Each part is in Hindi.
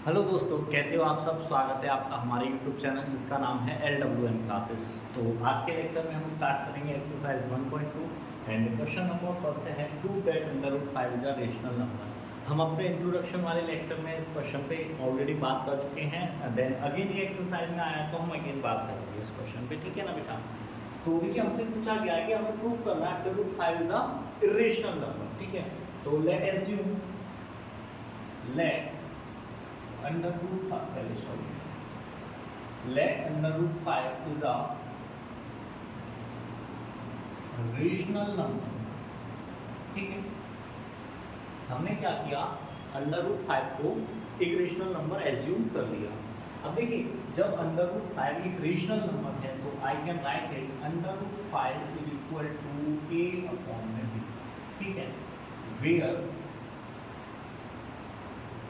हेलो दोस्तों, कैसे हो आप सब। स्वागत है आपका हमारे यूट्यूब चैनल जिसका नाम है LWM क्लासेस। तो आज के लेक्चर में हम स्टार्ट करेंगे exercise 1.2 and question number first है prove that √5 is a rational number. हम अपने इंट्रोडक्शन वाले लेक्चर में इस क्वेश्चन पे ऑलरेडी बात कर चुके हैं। देन अगेन ये एक्सरसाइज में आया तो हम अगेन बात करेंगे इस क्वेश्चन पे, ठीक है ना बेटा। तो देखिए हमसे पूछा गया है कि हमें प्रूव करना है √5 इज अ इरेशनल नंबर, ठीक है। तो लेट एज्यूम √5 पहले सॉल्यूशन। Let √5 is a rational number, ठीक है। हमने क्या किया, √5 को एक रेशनल नंबर एज्यूम कर लिया। अब देखिए जब √5 एक रेशनल नंबर है तो I can write it √5 is equal to a/b, ठीक है। Where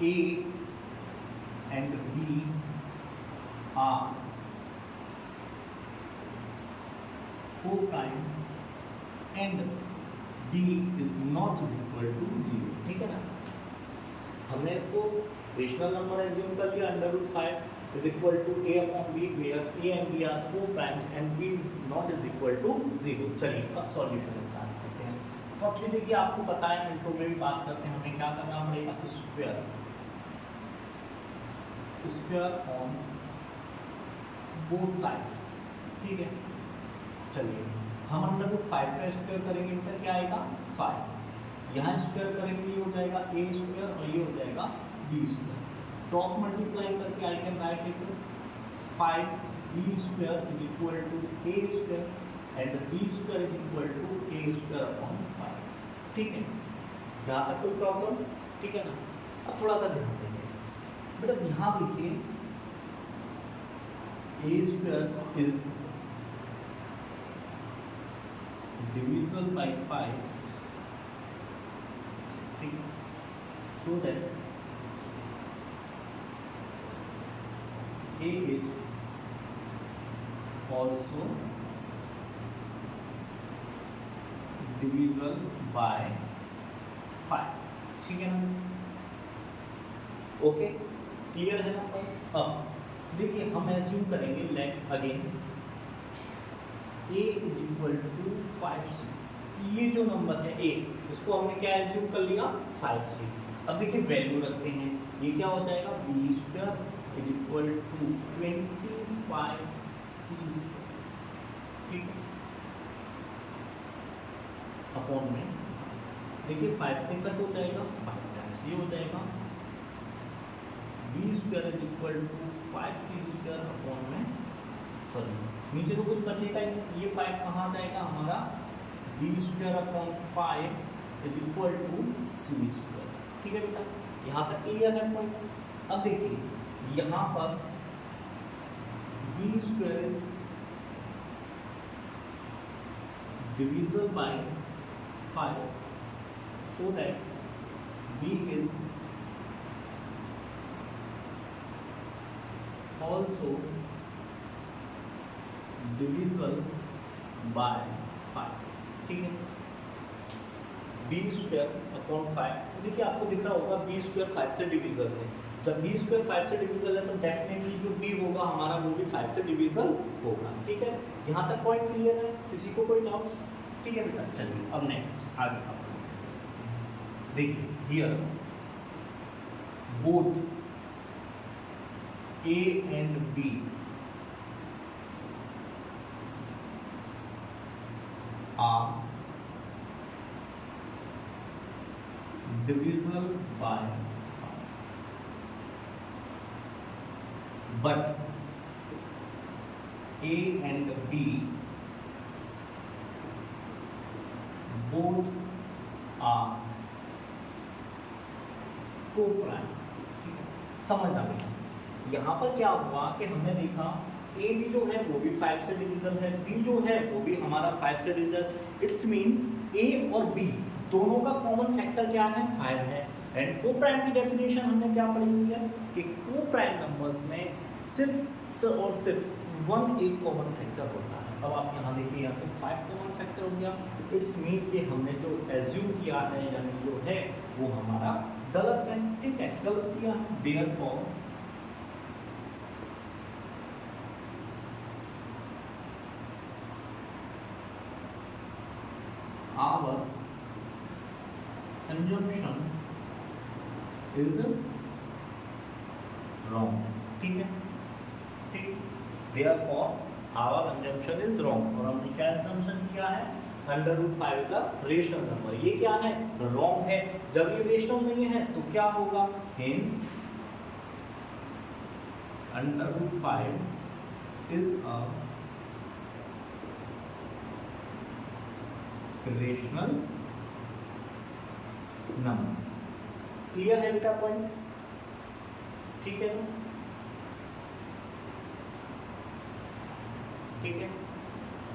a and b are co-prime and b is not is equal to 0, ठीक है ना। हमने इसको रेशनल नंबर एज्यूम कर लिया √5 is equal to a/b where a and b are co-primes and b is not is equal to 0। चलिए अब सॉल्यूशन स्टार्ट करते हैं। फर्स्टली देखिए आपको पता है, मिनटों में भी बात करते हैं, हमें क्या करना पड़ेगा, स्क्वायर ऑन बोथ साइड्स, ठीक है। चलिए हम √5 का स्क्वायर करेंगे तो क्या आएगा 5, यहाँ स्क्वायर करेंगे ये हो जाएगा a² और ये हो जाएगा b²। क्रॉस मल्टीप्लाई करके I can write it 5b² is equal to a² and b² is equal to a²/5, ठीक है। यहाँ तक कोई प्रॉब्लम, ठीक है ना। अब थोड़ा सा ध्यान देंगे बेटा, यहाँ देखिए a² इज डिविजिबल बाय 5, ठीक है। So that a is also divisible by 5, ठीक है ना। ओके, क्लियर है ना। अब देखिए हम एज्यूम करेंगे let again a is equal to 5c। ये जो नंबर है a, इसको हमने क्या एज्यूम कर लिया 5c। अब देखिए वैल्यू रखते हैं, ये क्या हो जाएगा b² is equal to 25c², ठीक है, अपॉन में देखिए 5 से कट हो जाएगा 5 टाइम्स ये हो जाएगा b² is equal to 5c² upon में, सॉरी नीचे तो कुछ बचेगा ही नहीं, ये 5 कहाँ जाएगा हमारा b²/5 is equal to c², ठीक है बेटा। यहाँ तक क्लियर है पॉइंट। अब देखिए यहाँ पर b² is divisible by 5 so that b is also divisible by 5, ठीक है। b²/5, देखिए आपको दिख रहा होगा b² 5 से डिविजिबल है। जब b² 5 से डिविजिबल है तो डेफिनेटली जो b होगा हमारा वो भी 5 से डिविजिबल होगा, ठीक है। यहाँ तक पॉइंट क्लियर है, किसी को कोई डाउट, ठीक है बेटा। चलिए अब नेक्स्ट आगे का देखिए, here both a and b are divisible by 5, but a and b both are co-prime, ठीक है। समझ आ गया। यहाँ पर क्या हुआ कि हमने देखा a भी जो है वो भी 5 से डिविजिबल है, b जो है वो भी हमारा 5 से डिविजिबल। इट्स मीन a और b दोनों का कॉमन फैक्टर क्या है 5 है। एंड को प्राइम की डेफिनेशन हमने क्या पढ़ी हुई है कि को प्राइम नंबर्स में सिर्फ और सिर्फ 1 एक कॉमन फैक्टर होता है। अब आप यहाँ देखिए यहाँ पे 5 कॉमन फैक्टर हो गया। इट्स मीन कि हमने जो एज्यूम किया है यानी जो है वो हमारा गलत है, ठीक है, गलत किया है। Therefore conjunction is wrong. ठीक है, ठीक, therefore our conjunction is wrong. और हमने क्या assumption किया है, √5 is a rational number. ये क्या है, wrong है. जब ये rational नहीं है तो क्या होगा, hence √5 is a rational number. Clear है बेटा पॉइंट, ठीक है ना, ठीक है.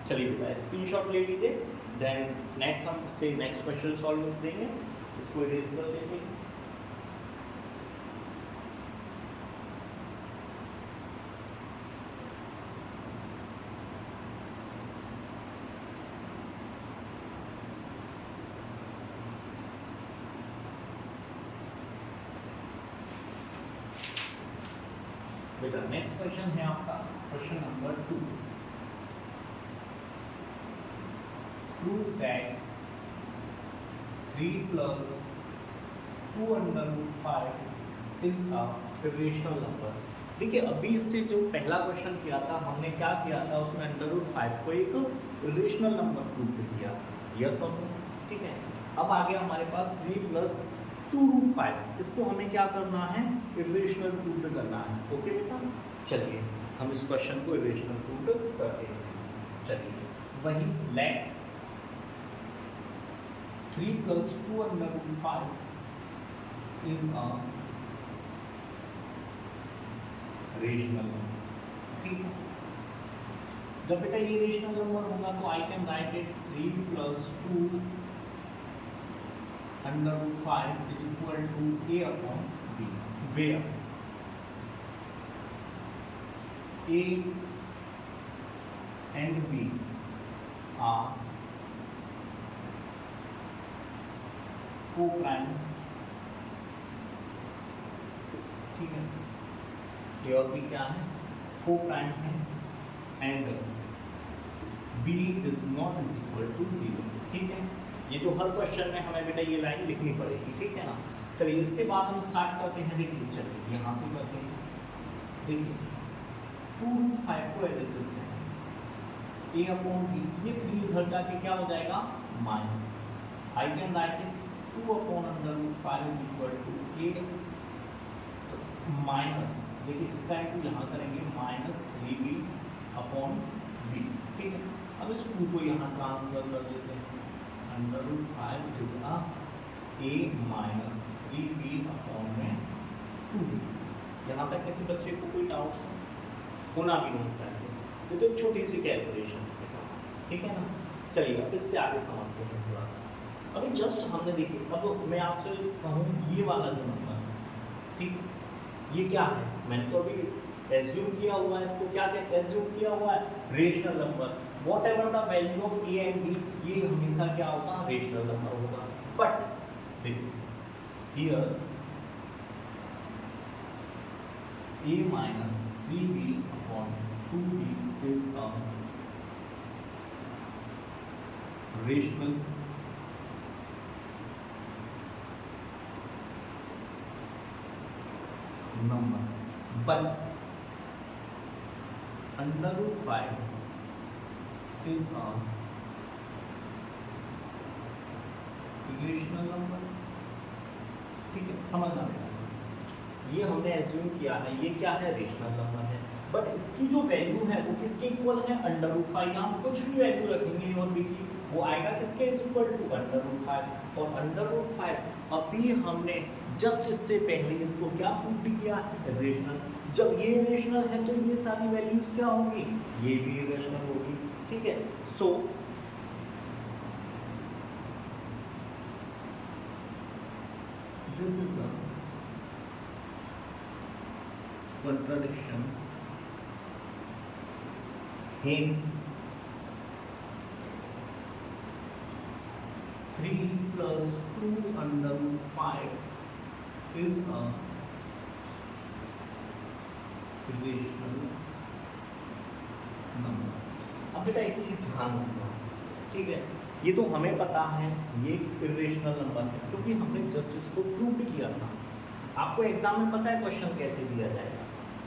चलिए बेटा स्क्रीनशॉट ले लीजिए, देन नेक्स्ट हम इससे नेक्स्ट क्वेश्चन सॉल्व कर देंगे, इसको इरेज कर देंगे. बेटा नेक्स्ट क्वेश्चन है आपका question number 2. Prove that 3 plus 2√5 is a irrational number. देखिए अभी इससे जो पहला क्वेश्चन किया था हमने क्या किया था, उसमें √5 को एक irrational नंबर प्रूव किया था, यस और नो, ठीक है. अब आगे हमारे पास 3 plus 2√5, इसको हमें क्या करना है, irrational प्रूव करना है. ओके बेटा, चलिए हम इस क्वेश्चन को irrational प्रूव करते हैं. चलिए वही late 3 plus 2√5 is a rational number. ठीक है, जब बेटा ये रेशनल नंबर होगा तो I can write it 3 plus 2√5 is equal to a upon b, where a and b are co-prime. ठीक है, ए और बी क्या है, co-prime है, and b is not is equal to 0. ठीक है, ये जो हर क्वेश्चन में हमें बेटा ये लाइन लिखनी पड़ेगी, ठीक है ना. चलिए इसके बाद हम स्टार्ट करते हैं. देखिए चलिए यहाँ से करते हैं. देखिए 2√5 को as it is a upon b, ये 3 इधर जाके क्या हो जाएगा, minus. I can write it 2 upon √5 is equal to a minus, देखिए इसका इंटू यहाँ करेंगे, -3b अपॉन b. ठीक है, अब इस 2 को यहाँ ट्रांसफर कर देते हैं. √5 is a -3b अपॉन में 2b. यहाँ तक किसी बच्चे को कोई डाउट्स होना भी नहीं चाहिए, ये तो छोटी सी कैलकुलेशन है, ठीक है ना. चलिए अब इससे आगे समझते हैं थोड़ा सा. अभी जस्ट हमने देखी, अब मैं आपसे कहूँ ये वाला जो नंबर है, ठीक, ये क्या है, मैंने तो अभी एज्यूम किया हुआ है, इसको क्या एज्यूम किया हुआ है, rational number. Whatever the value of A and B, ये हमेशा क्या होगा, रेशनल नंबर होगा. बट देखिए here a minus 3b upon 2b is a rational number, but √5 is a irrational number. ठीक है, समझना बेटा, ये हमने एज्यूम किया है, ये क्या है, रेशनल नंबर है, बट इसकी जो वैल्यू है वो किसके इक्वल है, √5. का हम कुछ भी वैल्यू रखेंगे ए और बी की, वो आएगा किसके इक्वल टू √5. और √5 अभी हमने जस्ट इससे पहले इसको क्या प्रूव किया है, रेशनल. जब ये रेशनल है तो ये सारी वैल्यूज क्या होगी, ये भी रेशनल होगी. ठीक है, so this is a contradiction, hence 3 plus 2√5 is a irrational number. अब बेटा एक चीज ध्यान रखना, ठीक है, ये तो हमें पता है ये इरेशनल नंबर है, क्योंकि हमने जस्ट इसको प्रूव किया था। आपको एग्जाम में पता है क्वेश्चन कैसे दिया जाएगा।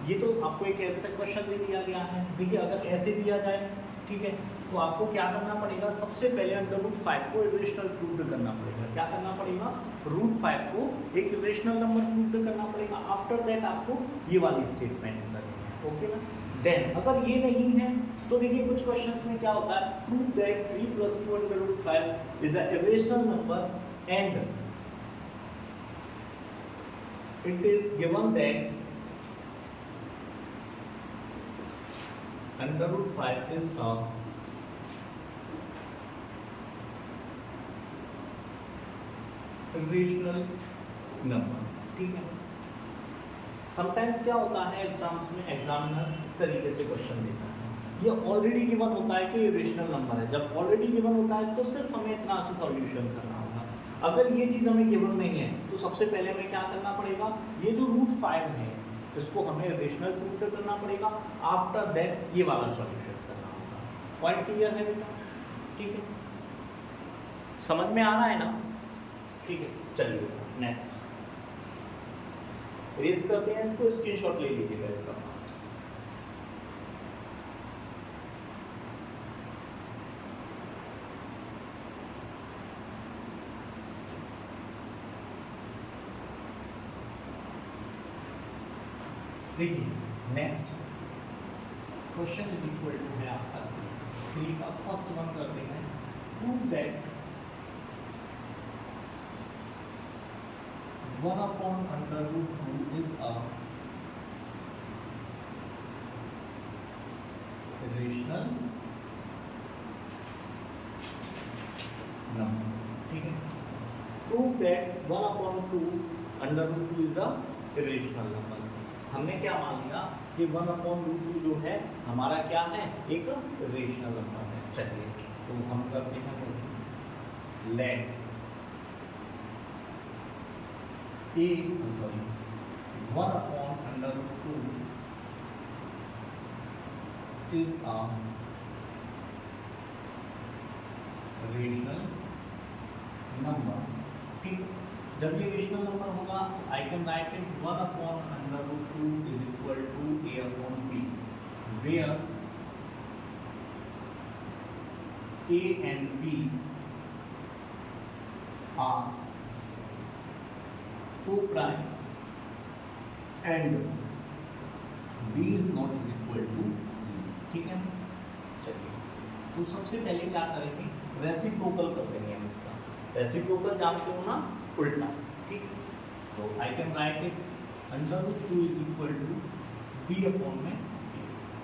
ये तो आपको एक ऐसा क्वेश्चन दे दिया गया है, देखिए अगर ऐसे दिया जाए, ठीक है, तो आपको क्या करना पड़ेगा, सबसे पहले √5 को इरेशनल प्रूव करना पड़ेगा। क्या करना पड़ेगा, √5 को एक इरेशनल नंबर प्रूव करना पड़ेगा। आफ्टर दैट आपको ये वाली स्टेटमेंट करनी है, ओके ना। देन अगर ये नहीं है तो देखिए कुछ क्वेश्चंस में क्या होता है, prove that 3 + 2 √5 is a irrational number and it is given that √5 is a irrational number, ठीक है। समटाइम्स क्या होता है एग्जाम्स में, एग्जामिनर इस तरीके से क्वेश्चन देता है, ये ऑलरेडी गिवन होता है कि इरेशनल नंबर है। जब ऑलरेडी गिवन होता है तो सिर्फ हमें इतना से सॉल्यूशन करना होगा। अगर ये चीज़ हमें गिवन नहीं है तो सबसे पहले हमें क्या करना पड़ेगा, ये जो √5 है इसको हमें रेशनल प्रूव करना पड़ेगा। आफ्टर दैट ये वाला सॉल्यूशन करना होगा। पॉइंट क्लियर है बेटा, ठीक है, समझ में आ रहा है ना, ठीक है। चलिए नेक्स्ट रेस करते हैं, इसको स्क्रीनशॉट ले लीजिएगा इसका फास्ट। देखिए next question is equal to है आपका 3 का फर्स्ट वन करते हैं, prove that 1/√2 is a rational number, ठीक है। Prove that 1/2 is a rational number. हमने क्या मान लिया कि 1/√2 जो है हमारा क्या है, एक रेशनल नंबर है। चलिए तो हम करते हैं let a 1/√2 is a rational number, ठीक। जब ये रेशनल नंबर होगा I can write it 1/√2 is equal to a/b, where a and b are co-prime and b is not is equal to 0, ठीक है। चलिए तो सबसे पहले क्या करेंगे, रेसिप्रोकल कर देंगे हम इसका। रेसिप्रोकल जानते हो ना, उल्टा, ठीक। तो I can write it √2 is equal to b/,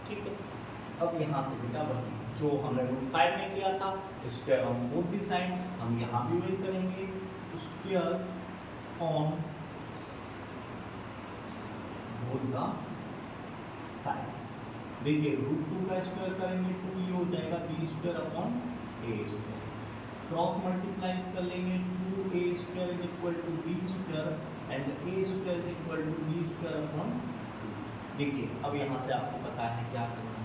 ठीक है। अब यहाँ से बेटा वही जो हमने √5 में किया था, square on both the side, हम यहाँ भी वही करेंगे, square on both the sides. देखिए √2 का स्क्वायर करेंगे 2, ये हो जाएगा b²/a²। क्रॉस मल्टीप्लाइज कर लेंगे, 2a² is equal to b² and a² is equal to b²/2। देखिए अब यहाँ से आपको पता है क्या करना है,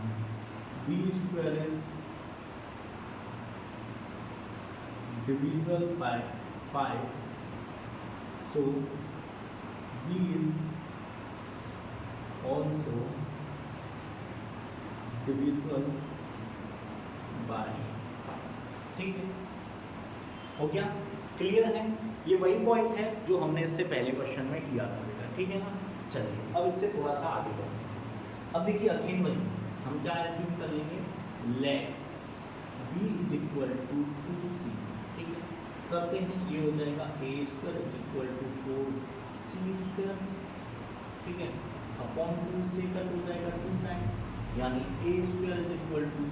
b² is divisible by 5, so b is also divisible by 5, ठीक है। हो गया, क्लियर है। ये वही पॉइंट है जो हमने इससे पहले क्वेश्चन में किया था बेटा, ठीक है ना। चलिए अब इससे थोड़ा सा आगे बढ़ते हैं। अब देखिए अगेन वही हम क्या एज्यूम कर लेंगे, let b is equal to 2c, ठीक है। करते हैं, ये हो जाएगा a² is equal to 4c², ठीक है, अपॉन 2 से कट हो जाएगा 2 टाइम्स, यानी a² is equal to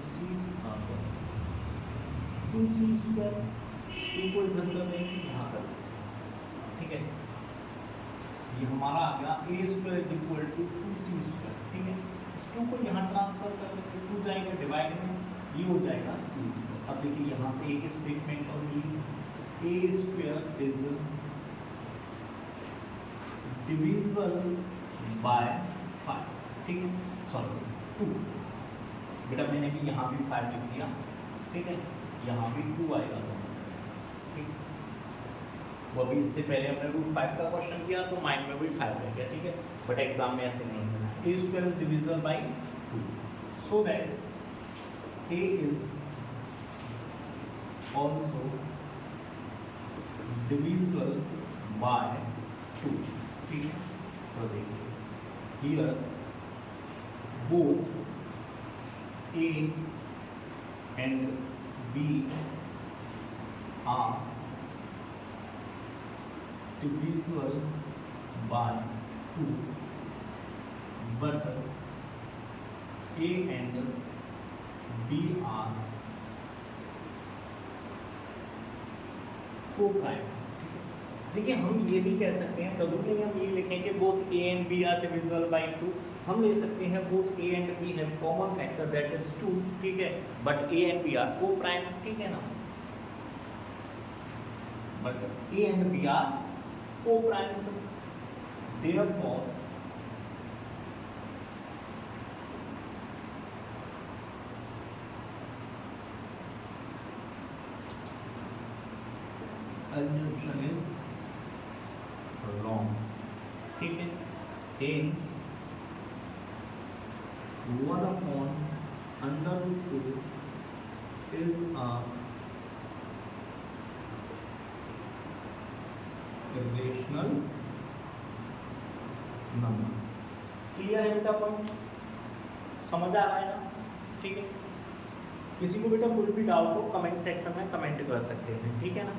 2c², 2 को इधर कर देंगे, यहाँ कर देंगे, ठीक है। ये हमारा आ गया a² is equal to 2c², ठीक है। इस 2 को यहाँ ट्रांसफर कर देंगे, 2 जाएगा डिवाइड में, ये हो जाएगा c²। अब देखिए यहाँ से एक स्टेटमेंट और a² इज डिविजिबल बाय 5, ठीक है, सॉरी 2। बेटा मैंने भी यहाँ भी 5 लिख दिया, ठीक है। यहाँ भी 2 आएगा दोनों, ठीक। वो अभी इससे पहले हमने √5 का क्वेश्चन किया तो माइंड में भी 5 रह गया, ठीक है, बट एग्जाम में ऐसे नहीं करना है। a² is divisible by 2, so that a is also divisible by 2, ठीक है। तो देखिए here both a and b are divisible by 2, but a and b are co-prime। देखिए हम ये भी कह सकते हैं, जरूरी नहीं हम ये लिखें कि both a and b are divisible by 2, हम ले सकते हैं both a and b have common factor that is 2, ठीक है, but a and b are coprime, ठीक है ना, but a and b are coprimes, therefore assumption is wrong, ठीक है। hence 1/√2 is a irrational number। Clear है बेटा पॉइंट, समझ आ रहा है ना, ठीक है। किसी को बेटा कोई भी डाउट हो कमेंट सेक्शन में कमेंट कर सकते हैं, ठीक है ना।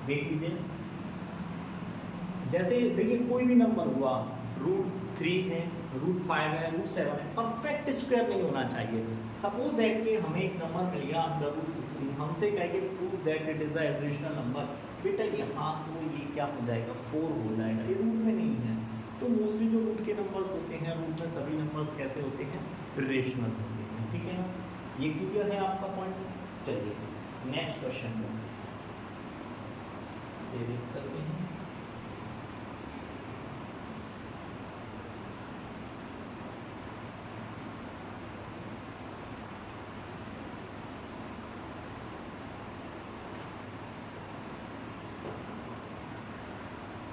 देख लीजिए, जैसे देखिए कोई भी नंबर हुआ, √3 है, √5 है, √7 है, परफेक्ट स्क्वायर नहीं होना चाहिए। सपोज दैट कि हमें एक नंबर मिल गया √16, हमसे कहेंगे prove that it is a irrational number, बेटा यहाँ तो ये क्या हो जाएगा, 4 हो जाएगा, ये रूट में नहीं है। तो मोस्टली जो रूट के नंबर्स होते हैं, रूट में सभी नंबर्स कैसे होते हैं, इरेशनल होते हैं, ठीक है ना। ये क्लियर है आपका पॉइंट। चलिए नेक्स्ट क्वेश्चन को सीरीज करते हैं।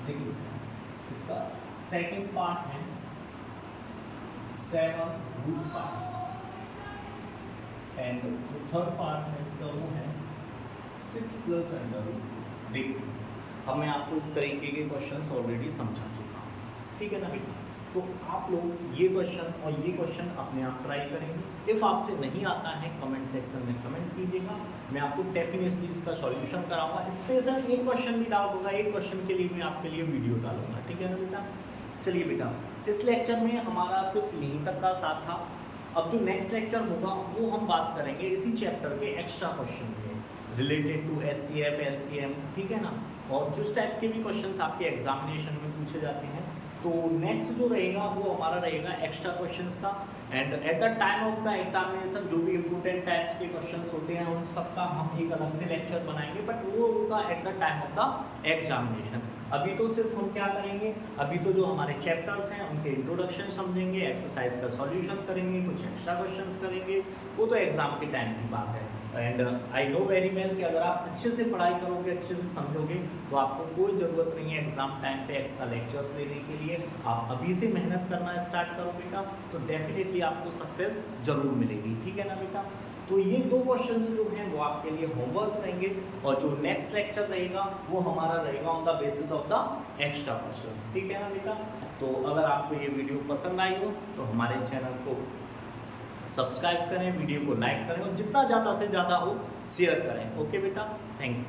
देखिए इसका सेकंड पार्ट है 7√5 एंड जो थर्ड पार्ट है इसका वो है 6 + √। देखिए अब मैं आपको इस तरीके के क्वेश्चंस ऑलरेडी समझा चुका हूँ, ठीक है ना बेटा। तो आप लोग ये क्वेश्चन और ये क्वेश्चन अपने आप ट्राई करेंगे। इफ़ आपसे नहीं आता है कमेंट सेक्शन में कमेंट कीजिएगा, मैं आपको डेफिनेटली इसका सॉल्यूशन कराऊंगा। स्पेशल एक क्वेश्चन भी डाउट होगा, एक क्वेश्चन के लिए मैं आपके लिए वीडियो डालूंगा, ठीक है ना बेटा। चलिए बेटा इस लेक्चर में हमारा सिर्फ यहीं तक का साथ था। अब जो नेक्स्ट लेक्चर होगा वो हम बात करेंगे इसी चैप्टर के एक्स्ट्रा क्वेश्चन के रिलेटेड टू SCF LCM, ठीक है ना, और जिस टाइप के भी क्वेश्चंस आपके एग्जामिनेशन में पूछे जाते हैं। तो नेक्स्ट जो रहेगा वो हमारा रहेगा एक्स्ट्रा क्वेश्चंस का, and at the time of the examination जो भी इंपॉर्टेंट टाइप्स के क्वेश्चंस होते हैं उन सबका हम एक अलग से लेक्चर बनाएंगे, बट वो होगा at the time of the examination. अभी तो सिर्फ हम क्या करेंगे, अभी तो जो हमारे चैप्टर्स हैं उनके इंट्रोडक्शन समझेंगे, एक्सरसाइज का सॉल्यूशन करेंगे, कुछ एक्स्ट्रा क्वेश्चंस करेंगे, वो तो एग्जाम के टाइम की बात है। And I know very well कि अगर आप अच्छे से पढ़ाई करोगे, अच्छे से समझोगे, तो आपको कोई ज़रूरत नहीं है एग्जाम टाइम पे एक्स्ट्रा लेक्चर्स लेने के लिए। आप अभी से मेहनत करना स्टार्ट करो बेटा, तो डेफिनेटली आपको सक्सेस जरूर मिलेगी, ठीक है ना बेटा। तो ये 2 क्वेश्चंस जो हैं वो आपके लिए होमवर्क रहेंगे, और जो नेक्स्ट लेक्चर रहेगा वो हमारा रहेगा on the basis of the extra questions, ठीक है ना बेटा। तो अगर आपको ये वीडियो पसंद आई हो तो हमारे चैनल को सब्सक्राइब करें, वीडियो को लाइक करें और जितना ज़्यादा से ज़्यादा हो शेयर करें। ओके बेटा, थैंक यू।